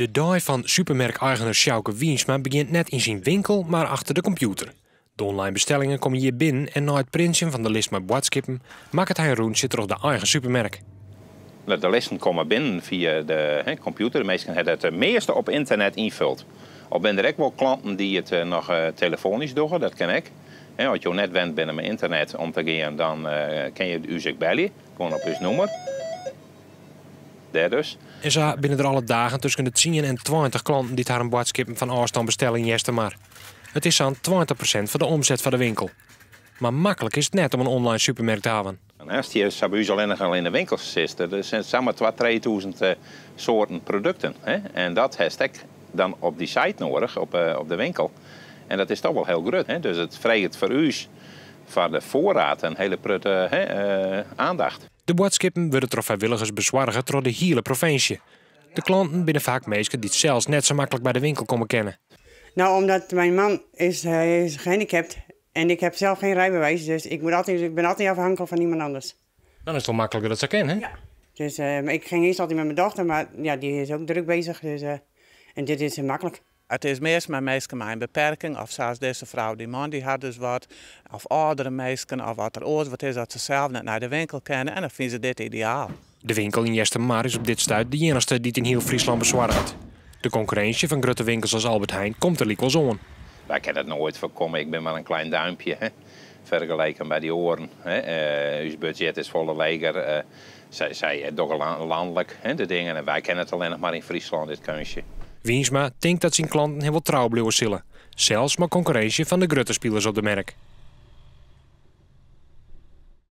De dag van supermerkeigenaar Sjouke Wiensma begint net in zijn winkel, maar achter de computer. De online bestellingen komen hier binnen en na het printje van de lijst met boodschapppen maakt hij een rondje terug de eigen supermerk. De lijsten komen binnen via de computer. De meesten hebben het meeste op internet invult. Al zijn er ook wel klanten die het nog telefonisch doen, dat ken ik. Als je net bent binnen mijn internet om te gaan, dan kan je u zich bellen. Gewoon op uw nummer. Daar dus. En zo binnen er alle dagen tussen de 10 en 20 klanten die haar een boodschappen van afstand bestellen in Jestemar. Het is zo'n 20% van de omzet van de winkel. Maar makkelijk is het net om een online supermarkt te hebben. Als je bij u alleen nog al in de winkels zit, er zijn samen 2.000-3.000 soorten producten. En dat heeft ik dan op die site nodig, op de winkel. En dat is toch wel heel groot. Dus het vraagt voor u voor de voorraad een hele prutte aandacht. De boodschappen worden door vrijwilligers bezorgd door de hele provincie. De klanten binnen vaak mensen die het zelfs net zo makkelijk bij de winkel komen kennen. Nou, omdat mijn man is gehandicapt en ik heb zelf geen rijbewijs, dus ik ben altijd afhankelijk van iemand anders. Dan is het wel makkelijker dat ze kennen, hè? Ja. Dus ik ging eerst altijd met mijn dochter, maar ja, die is ook druk bezig, dus, en dit is makkelijk. Het is meestal met mensen met een beperking, of zoals deze vrouw, die man die had dus wat, of oudere mensen, of wat er ooit wat is dat ze zelf net naar de winkel kennen en dan vinden ze dit ideaal. De winkel in Jestemar is op dit stuit de enige die het in heel Friesland bezorgt. De concurrentie van grote winkels als Albert Heijn komt er wel zo aan. Wij kunnen het nooit voorkomen, ik ben maar een klein duimpje, vergeleken bij die oren. Uw budget is volle leger, zij doen landelijk de dingen en wij kennen het alleen nog maar in Friesland, dit kunstje. Wiensma denkt dat zijn klanten heel wat trouw blijven zullen. Zelfs maar concurrentie van de grote spelers op de merk.